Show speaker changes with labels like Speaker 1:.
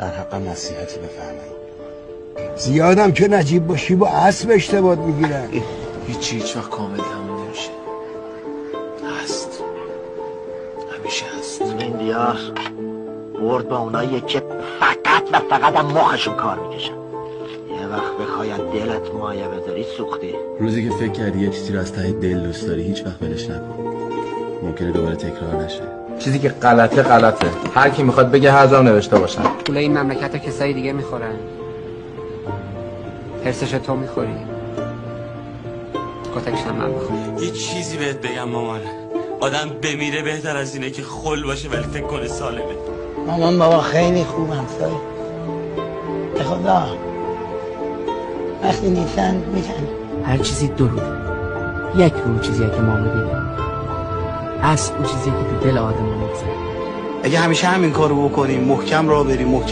Speaker 1: در حق نصیحتی بفرمایید.
Speaker 2: زیادم که نجیب باشی با اسب اشتباه میگیرن.
Speaker 3: هیچ وقت کامل تموم نمیشه. هست، همیشه هست.
Speaker 4: این دیار برد با اونایی که فقط هم مخشون کار میکشن. یه وقت بخواید دلت مایه بذاری سوختی.
Speaker 3: روزی که فکر کردی یه چیزی رو از ته دل دوست داری هیچ وقت ولش نکن. ممکنه دوباره تکرار نشه.
Speaker 5: چیزی که غلطه. هر کی میخواد بگه هر جا نوشته باشن.
Speaker 6: پول این مملکت کسایی دیگه میخورن. حرسش تو میخوری. کتکش هم من میخورم.
Speaker 7: یه چیزی بهت بگم مامان، آدم بمیره بهتر از اینه که خل باشه ولی فکر کنه سالمه.
Speaker 4: مامان بابا خیلی خوبم سایی. به خدا وقتی نیستن میتن.
Speaker 6: هر چیزی دو روزه. یک رو چیزیه که ما میبینیم. اصل اون چیزیه که تو دل آدم میگذره.
Speaker 1: اگه همیشه همین کارو بکنیم، محکم راه بریم، محکم